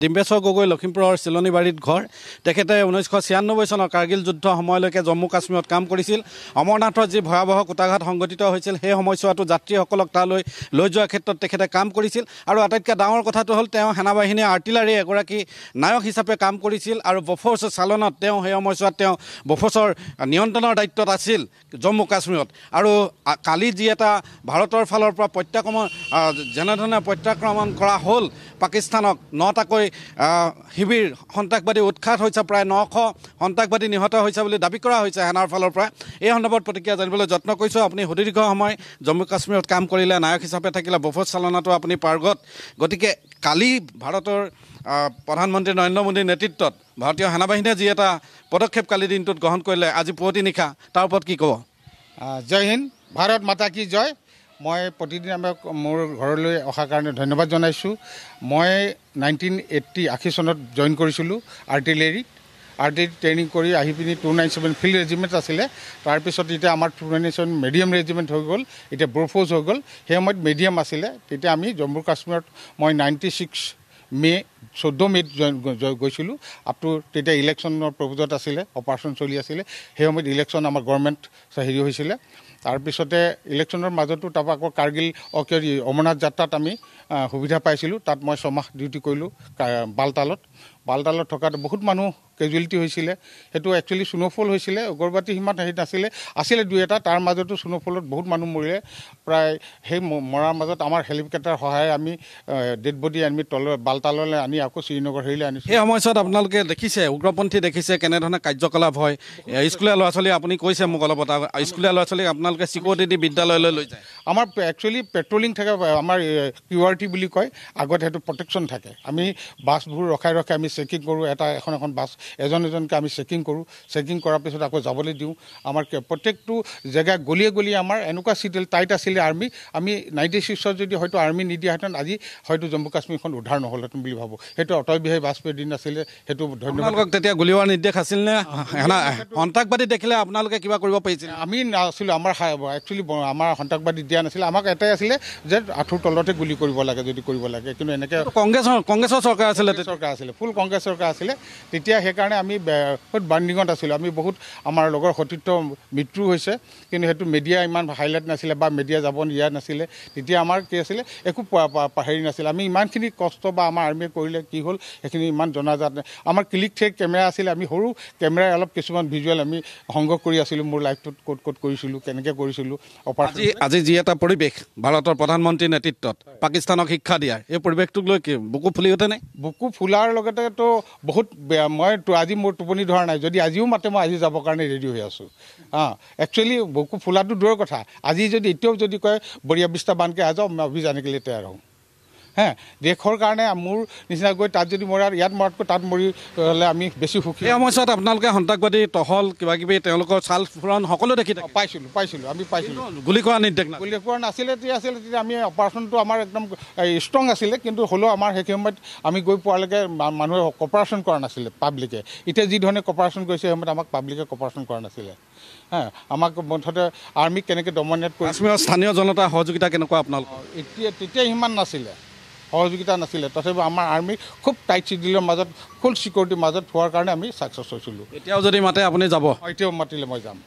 ডিম্বেশ্বৰ গগৈ লখিমপুৰৰ চিলনীবাৰীত ঘৰ তেখেতে 1996 চনৰ কাৰ্গিল যুদ্ধ সময়লৈকে জম্মু কাশ্মীৰত কাম কৰিছিল অমৰনাথৰ যি ভয়াৱহ কুটাঘাত সংঘটিত হৈছিল সেই সময়ছোৱাতো যাত্ৰীসকলক তালৈ লৈ যোৱাৰ ক্ষেত্ৰত তেখেতে কাম কৰিছিল আৰু আটাইতকৈ ডাঙৰ কথাটো হ'ল তেওঁ সেনাবাহিনী আৰ্টিলাৰী এগৰাকী নায়ক হিচাপে কাম কৰিছিল আৰু বফৰ্ছ চালনত তেওঁ সেই সময়ছোৱাত তেওঁ বফৰ্ছৰ নিয়ন্ত্ৰণৰ দায়িত্বত আছিল জম্মু কাশ্মীৰত আৰু কালি যি এটা ভাৰতৰ ফালৰ পৰা যেনেধৰণে প্ৰত্যাক্ৰমণ কৰা হ'ল পাকিস্তানক 9টাকৈ শিবিৰ সন্ত্ৰাসবাদী উৎখাত হৈছে প্ৰায় 900 সন্ত্ৰাসবাদী নিহত হৈছে বুলি দাবী কৰা হৈছে সেনাৰ ফালৰ পৰা এই সন্দৰ্ভত প্ৰতিক্ৰিয়া জানিবলৈ যত্ন কৰিছোঁ আপুনি সুদীৰ্ঘ সময় জম্মু কাশ্মীৰত কাম কৰিলে নায়ক হিচাপে থাকিলে বফৰ্ছ চালনাটো আপুনি পাৰ্গত গতিকে কালি ভাৰতৰ প্ৰধানমন্ত্ৰী নৰেন্দ্ৰ মোদীৰ নেতৃত্বত ভাৰতীয় সেনাবাহিনীয়ে যি এটা পদক্ষেপ কালি দিনটোত গ্ৰহণ কৰিলে আজি পুৱতি নিশা তাৰ ওপৰত কি ক'ব জয় হিন্দ ভাৰত মাতা কি জয় মই প্ৰতিদিন মোৰ ঘৰলৈ অহাৰ কাৰণে ধন্যবাদ জনাইছোঁ মই 1980 চনত জইন কৰিছিলোঁ আৰ্টিলাৰীত ট্ৰেইনিং কৰি আহি পিনি 297 ফিল্ড ৰেজিমেণ্ট আছিলে তাৰপিছত এতিয়া আমাৰ 297 মিডিয়াম ৰেজিমেণ্ট হৈ গ'ল এতিয়া বফৰ্ছ হৈ গ'ল সেই সময়ত মিডিয়াম আছিলে তেতিয়া আমি জম্মু কাশ্মীৰত মই 14 মে'ত গৈছিলোঁ আপ টু তেতিয়া ইলেকশ্যনৰ প্ৰপ'জত আছিলে অপাৰেশ্যন চলি আছিলে সেই সময়ত ইলেকশ্যন আমাৰ গভৰ্ণমেণ্ট হেৰি হৈছিলে তাৰপিছতে ইলেকশ্যনৰ মাজতো তাৰপৰা আকৌ কাৰ্গিল অমৰনাথ যাত্ৰাত আমি সুবিধা পাইছিলোঁ তাত মই 6 মাহ ডিউটি কৰিলোঁ বালতালত থকাত বহুত মানুহ কেজুৱেলিটি হৈছিলে সেইটো একচুৱেলি স্নোফল হৈছিলে অগৰবাতি সিমান হেৰি আছিলে দুই এটা তাৰ মাজতো স্নোফলত বহুত মানুহ মৰিলে প্ৰায় সেই মৰাৰ মাজত আমাৰ হেলিকপ্টাৰ সহায়ে আমি ডেড বডি আমি বালতাললৈ আনি আকৌ শ্ৰীনগৰ হেৰিলৈ আনিছোঁ সেই সময়ছোৱাত আপোনালোকে দেখিছে উগ্ৰপন্থী দেখিছে কেনেধৰণে কাৰ্যকলাপ হয় স্কুলীয়া ল'ৰা ছোৱালী আপুনি কৈছে মোক অলপ স্কুলীয়া ল'ৰা ছোৱালীক আপোনালোকে চিকিউৰিটি দি বিদ্যালয়লৈ লৈ যায় আমাৰ একচুৱেলি পেট্ৰলিং থাকে আমাৰ QRT বুলি কয় আগত সেইটো প্ৰটেকশ্যন থাকে আমি বাছবোৰ ৰখাই আমি চেকিং কৰোঁ এখন বাছ এজনকৈ আমি চেকিং কৰাৰ পিছত আকৌ যাবলৈ দিওঁ আমাৰ প্ৰত্যেকটো জেগা গলিয়ে আমাৰ এনেকুৱা চিটেল টাইট আছিলে আমি 96ত যদি হয়তো আৰ্মি নিদিয়াহেঁতেন আজি হয়তো জম্মু কাশ্মীৰখন উদ্ধাৰ নহ'লহেঁতেন বুলি ভাবোঁ সেইটো অটল বিহাৰী বাজপেয়ীৰ দিন আছিলে সেইটো ধন্যবাদ তেতিয়া গুলীওৱাৰ নিৰ্দেশ আছিল নে সন্ত্ৰাসবাদী দেখিলে আপোনালোকে কিবা কৰিব পাৰিছিল আমি নাছিলোঁ একচুৱেলি আমাৰ সন্ত্ৰাসবাদী দিয়া নাছিলে আমাক এটাই আছিলে যে আঁঠুৰ তলতে গুলি কৰিব লাগে যদি কৰিব লাগে কিন্তু এনেকৈ কংগ্ৰেছৰ চৰকাৰ আছিলে ফুল কংগ্ৰেছ চৰকাৰ আছিলে তেতিয়া সেইকাৰণে আমি বহুত বাৰ্ণিঙত আছিলোঁ আমি বহুত আমাৰ লগৰ সতীৰ্থ মৃত্যু হৈছে কিন্তু সেইটো মিডিয়া ইমান হাইলাইট নাছিলে বা মিডিয়া যাব দিয়া নাছিলে তেতিয়া আমাৰ কি আছিলে একো হেৰি নাছিলে আমি ইমানখিনি কষ্ট বা আমাৰ আৰ্মিয়ে কৰিলে কি হ'ল সেইখিনি ইমান জনাজাত আমাৰ ক্লিক ঠেক কেমেৰা আছিলে আমি সৰু কেমেৰাই অলপ কিছুমান ভিজুৱেল আমি সংগ্ৰহ কৰি আছিলোঁ মোৰ লাইফটোত ক'ত কৰিছিলোঁ কেনেকৈ কৰিছিলোঁ আজি যি এটা পৰিৱেশ ভাৰতৰ প্ৰধানমন্ত্ৰীৰ নেতৃত্বত পাকিস্তানক শিক্ষা দিয়াৰ এই পৰিৱেশটোক লৈ কি বুকু ফুলি উঠে নে বুকু ফুলাৰ লগতেতো বহুত বেয়া আজি মোৰ টোপনি ধৰা নাই যদি আজিও মাতে মই আজি যাবৰ কাৰণে ৰেডি হৈ আছোঁ একচুৱেলি বুকু ফুলাটো দূৰৰ কথা আজি যদি এতিয়াও যদি কয় বঢ়িয়া বিস্তা বান্ধকে আজাও মই অভি জানে কেলে তৈয়াৰ হওঁ দেশৰ কাৰণে মোৰ নিচিনা গৈ তাত যদি ইয়াত মৰাতকৈ তাত মৰি হ'লে আমি বেছি সুখী এই সময়ছোৱাত আপোনালোকে সন্ত্ৰাসবাদী টহল কিবাকিবি তেওঁলোকৰ চাল ফুৰণ সকলো দেখি পাইছিলোঁ আমি গুলি কৰা নিৰ্দেশ নাছিলে তেতিয়া আমি অপাৰেশ্যনটো আমাৰ একদম ষ্ট্ৰং আছিলে কিন্তু হ'লেও আমাৰ সেই সময়ত আমি গৈ পোৱালৈকে মানুহে কপাৰেশ্যন কৰা নাছিলে পাব্লিকে এতিয়া যি ধৰণে কপাৰেশ্যন কৰিছে সেই সময়ত আমাক পাব্লিকে কপাৰেশ্যন কৰা নাছিলে আমাক মুঠতে আৰ্মিক কেনেকৈ ডমিনেট কৰি কাশ্মীৰৰ স্থানীয় জনতাৰ সহযোগিতা কেনেকুৱা আপোনালোকৰ তেতিয়া সিমান নাছিলে সহযোগিতা নাছিলে তথাপিও আমাৰ আৰ্মি খুব টাইট চিডিউলৰ মাজত ফুল চিকিউৰিটিৰ মাজত হোৱাৰ কাৰণে আমি ছাকচেছ হৈছিলোঁ এতিয়াও যদি মাতে আপুনি যাব এতিয়াও মাতিলে মই যাম